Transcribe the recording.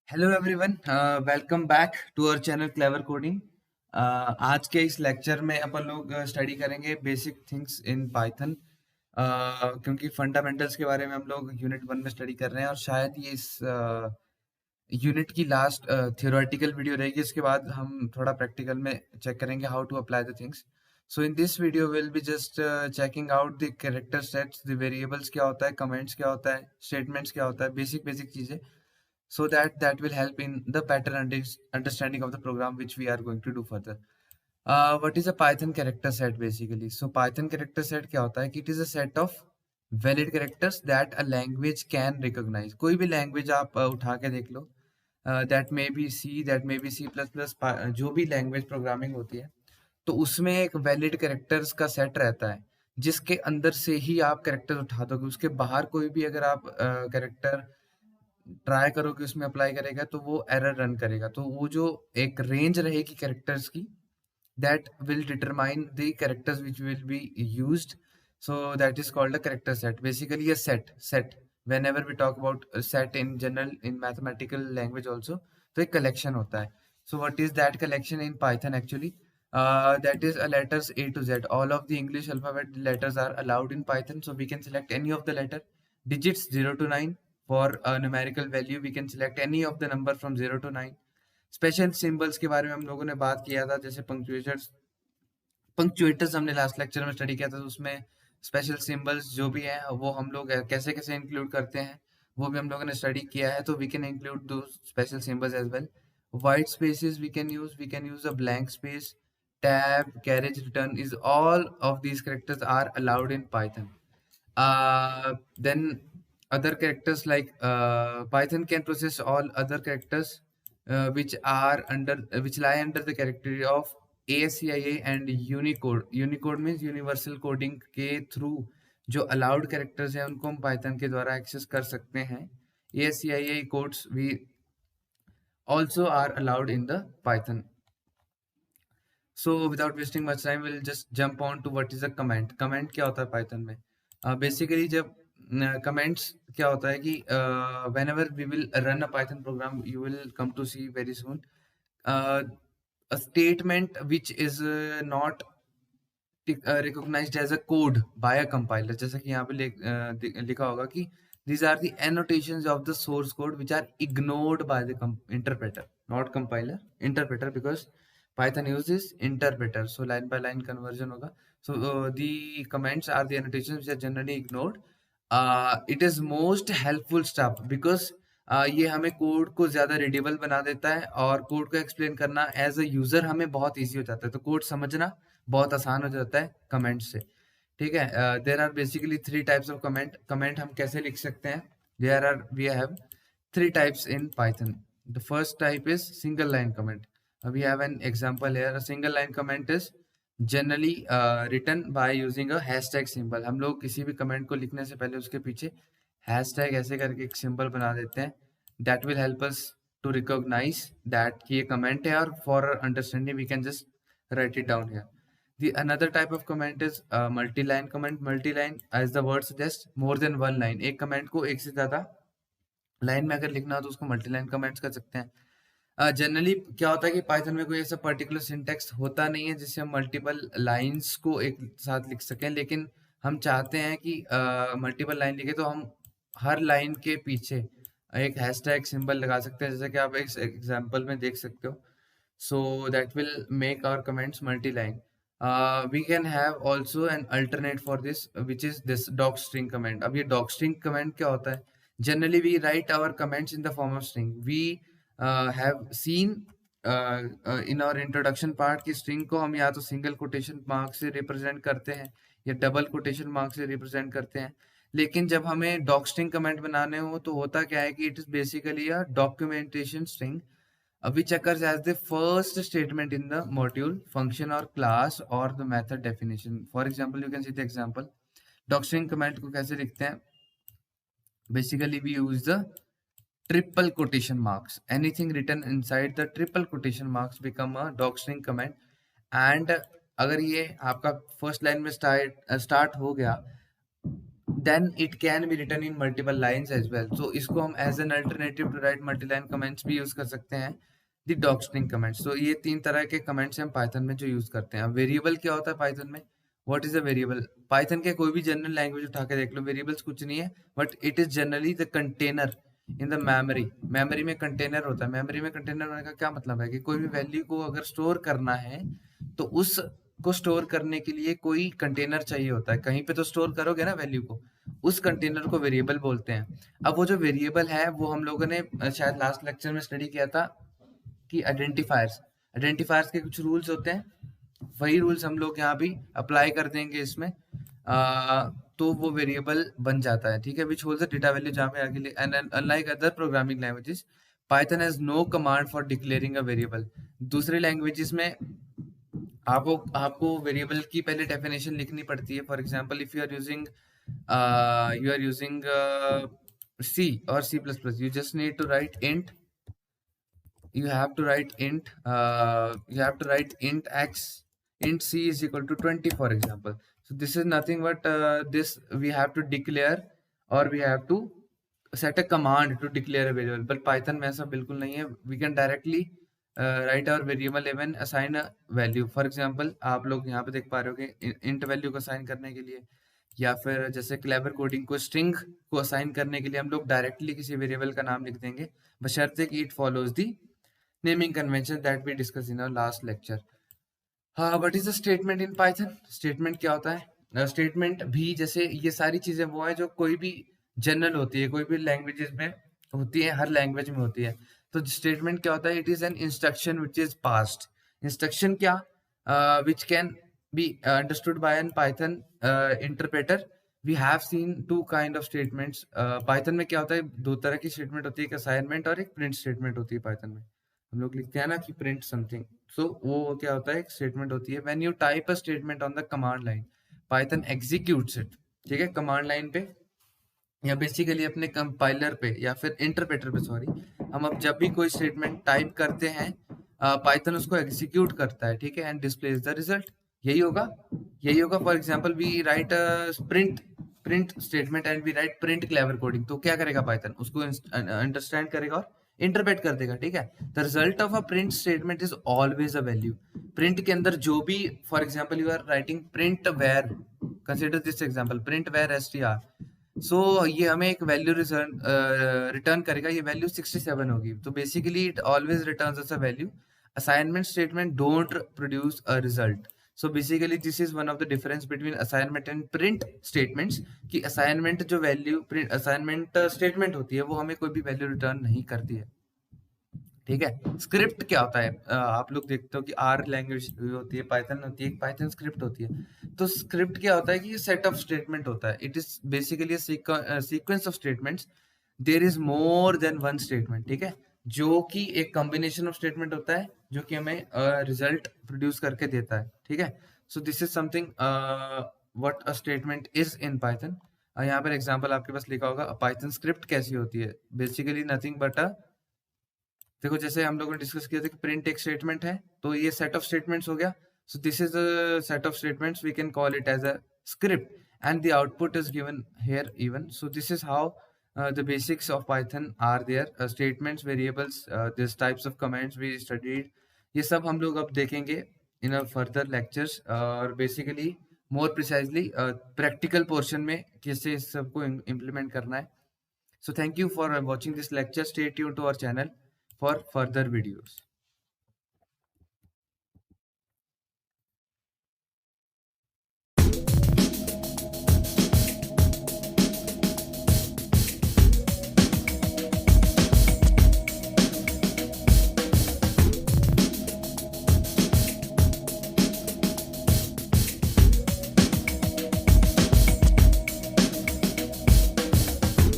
Hello everyone, welcome back to our channel clever coding. आज के इस लेक्चर में अपन लोग स्टडी करेंगे बेसिक थिंग्स इन पाइथन। क्योंकि फंडामेंटल्स के बारे में हम लोग यूनिट 1 में स्टडी कर रहे हैं और शायद ये इस यूनिट की लास्ट थियोरेटिकल वीडियो रहेगी। इसके बाद हम थोड़ा प्रैक्टिकल में चेक करेंगे how to apply the things. So in this video will be just checking out the character sets, the variables क्या होता है, कमेंट्स क्या होता है, स्टेटमेंट्स क्या होता है, बेसिक बेसिक चीज़ें, so that will help in the better understanding of the program which we are going to do further. What is a Python character set basically? So Python character set क्या होता है कि it is a set of valid characters that a language can recognize. कोई भी language आप उठा के देख लो, that may be C, that may be C++, जो भी language programming होती है, तो उसमें एक वैलिड कैरेक्टर्स का सेट रहता है जिसके अंदर से ही आप कैरेक्टर उठा दोगे। उसके बाहर कोई भी अगर आप कैरेक्टर ट्राई करो कि उसमें अप्लाई करेगा तो वो एरर रन करेगा। तो वो जो एक रेंज रहेगी कैरेक्टर्स की, that will determine the characters which will be used. So that is called a character set. Basically a set whenever we talk about a set in general in mathematical language also, तो एक collection होता है। So what is that collection in Python actually? That is a letters A to Z. All of the English alphabet letters are allowed in Python, so we can select any of the letter. Digits 0 to 9. For a numerical value we can select any of the number from 0 to 9. Special symbols के बारे में हम लोगों ने बात किया था, जैसे पंक्चुएटर्स हमने लास्ट लेक्चर में स्टडी किया था। तो उसमें स्पेशल सिंबल्स जो भी हैं वो हम लोग कैसे कैसे इंक्लूड करते हैं वो भी हम लोगों ने स्टडी किया है। तो वी कैन इंक्लूड दो special symbols as well. White spaces we can use a blank space, tab, carriage, return is all of these characters are allowed in Python. Then other characters like Python can process all other characters which lie under the category of ASCII and Unicode. Unicode means universal coding के through जो allowed characters हैं उनको हम Python के द्वारा access कर सकते हैं। ASCII codes we also are allowed in the Python. So without wasting much time, we'll just jump on to what is a comment. Comment क्या होता है पाइथन में? Basically जब comments क्या होता है कि whenever we will run a Python program, you will come to see very soon a statement which is not recognized as a code by a compiler. जैसा कि यहाँ पे लिखा होगा कि these are the annotations of the source code which are ignored by the interpreter, not compiler, interpreter, because Python uses interpreter. So line by line conversion होगा. So the comments are the annotations which are generally ignored. It is most helpful stuff because ये हमें code को ज़्यादा readable बना देता है और code को एक्सप्लेन करना एज अ यूज़र हमें बहुत ईजी हो जाता है। तो कोड समझना बहुत आसान हो जाता है कमेंट से। ठीक है, there are basically 3 types of comment. Comment हम कैसे लिख सकते हैं? We have 3 types in Python. The first type is single line comment. We have an example here. A single line comment is generally written by using a hashtag symbol. हम लोग किसी भी comment को लिखने से पहले उसके पीछे हैशटैग ऐसे करके एक सिंबल बना देते हैं। That will help us to recognize that कि ये कमेंट है, और for understanding we can just write it down here. The another type of comment is multi-line comment. Multi-line, as the word suggests, more than one line. एक comment को एक से ज़्यादा line में अगर लिखना हो तो उसको मल्टी-लाइन कमेंट्स कर सकते हैं। जनरली क्या होता है कि पाइथन में कोई ऐसा पर्टिकुलर सिंटेक्स होता नहीं है जिससे हम मल्टीपल लाइंस को एक साथ लिख सकें, लेकिन हम चाहते हैं कि मल्टीपल लाइन लिखे तो हम हर लाइन के पीछे एक हैशटैग सिंबल लगा सकते हैं, जैसे कि आप एक एग्जाम्पल में देख सकते हो. So that will make our comments multi-line. We can have also an alternate for this, which is this docstring comment. अब ये docstring comment क्या होता है? Generally we write our comments in the form of string. We have seen in our introduction part कि string को हम या तो single quotation mark से represent करते हैं या double quotation mark से represent करते हैं. लेकिन जब हमें docstring comment बनाने हो तो होता क्या है कि it is basically a documentation string which occurs as the first statement in the module, function or class or the method definition. For example, you can see the example. Docstring comment को कैसे लिखते हैं? Basically, we use the triple quotation marks. Anything written inside the triple quotation marks become a docstring comment. And अगर ये आपका first line में start हो गया then it can be written in multiple lines as well. So इसको हम as an alternative to write multi-line comments भी use कर सकते हैं, the docstring comments. So ये 3 तरह के comments हम Python में जो use करते हैं. अब variable क्या होता है Python में? What is a variable? Python के कोई भी general language उठा के देख लो, variables कुछ नहीं है, but it is generally the container in the memory. memory में container होता है. memory में container होने का क्या मतलब है कि कोई भी value को अगर store करना है तो उस को स्टोर करने के लिए कोई कंटेनर चाहिए होता है. कहीं पे तो स्टोर करोगे ना वैल्यू को, उस कंटेनर को वेरिएबल बोलते हैं. अब वो जो वेरिएबल है वो हम लोगों ने शायद लास्ट लेक्चर में स्टडी किया था कि आइडेंटिफायर्स के कुछ रूल्स होते हैं, वही रूल्स हम लोग यहाँ भी अप्लाई कर देंगे इसमें. तो वो वेरिएबल बन जाता है, ठीक है. Which holds the data value जहाँ पे आगे, and unlike other programming languages Python has no command for declaring a variable. दूसरे लैंग्वेजेस में आपको वेरिएबल की पहले डेफिनेशन लिखनी पड़ती है. For example if you are using C or C++, you just need to write int. You have to write int x, int C is equal to 20, for example. So this is nothing but this we have to declare or we have to set a command to declare a variable. But Python में ऐसा बिल्कुल नहीं है. We can directly write our variable even assign a value. For example, आप लोग यहाँ पे देख पा रहे हो कि int value को असाइन करने के लिए, या फिर जैसे क्लेवर कोडिंग को स्ट्रिंग को असाइन करने के लिए हम लोग डायरेक्टली किसी वेरिएबल का नाम लिख देंगे, बशर्ते कि it follows the naming convention that we discuss in our last lecture. हाँ, what is the statement in Python? Statement क्या होता है? स्टेटमेंट भी जैसे ये सारी चीजें वो है जो कोई भी जनरल होती है, कोई भी लैंग्वेजेस में होती है, हर लैंग्वेज में होती है. तो स्टेटमेंट क्या होता है? It is an instruction which is passed. Instruction क्या? Which can be understood by an Python interpreter. We have seen two kind of statements. Python में क्या होता है? दो तरह की स्टेटमेंट होती है, एक असाइनमेंट और एक प्रिंट स्टेटमेंट होती है. Python में हम लोग लिखते हैं ना कि प्रिंट समथिंग, सो वो क्या होता है? एक स्टेटमेंट होती है. When you type a statement on the command line, Python executes it. ठीक है, कमांड लाइन पे या बेसिकली अपने कंपाइलर पे या फिर इंटरप्रेटर पे, सॉरी, हम अब जब भी कोई स्टेटमेंट टाइप करते हैं पाइथन उसको एग्जीक्यूट करता है, ठीक है, एंड डिस्प्लेज द रिजल्ट. यही होगा. For example we write print statement and we write print clever coding. तो क्या करेगा पाइथन? उसको अंडरस्टैंड करेगा और इंटरप्रेट कर देगा, ठीक है. The result of a print statement is always a value. Print के अंदर जो भी, for example you are writing print where, consider this example, print where str. So ये हमें एक वैल्यू रिटर्न करेगा. ये वैल्यू 67 होगी. तो basically it always returns us a value. Assignment statement don't produce a result. So basically this is one of the difference between assignment and print statements, कि assignment जो value print assignment statement होती है वो हमें कोई भी value return नहीं करती है, ठीक है. स्क्रिप्ट क्या होता है? आप लोग देखते हो कि आर लैंग्वेज होती है, पाइथन होती है, एक पाइथन स्क्रिप्ट होती है. तो स्क्रिप्ट क्या होता है कि ये सेट ऑफ स्टेटमेंट होता है. It is basically sequence of statements. There is more than one statement, ठीक है, जो कि एक कॉम्बिनेशन ऑफ स्टेटमेंट होता है जो कि हमें रिजल्ट प्रोड्यूस करके देता है, ठीक है. सो this is something what a statement is in Python. यहाँ पर एग्जांपल आपके पास लिखा होगा. पाइथन स्क्रिप्ट कैसी होती है? बेसिकली नथिंग बट देखो, जैसे हम लोगों ने डिस्कस किया था कि प्रिंट एक स्टेटमेंट है, तो ये सेट ऑफ स्टेटमेंट्स हो गया. So this is a set of statements, we can call it as a script, and the output is given here even. So this is how the basics of Python are there. Statements, variables, these types of commands we studied, ये सब हम लोग अब देखेंगे in a further lectures. और basically more precisely practical portion में कैसे इस सबको implement करना है. So thank you for watching this lecture. Stay tuned to our channel for further videos.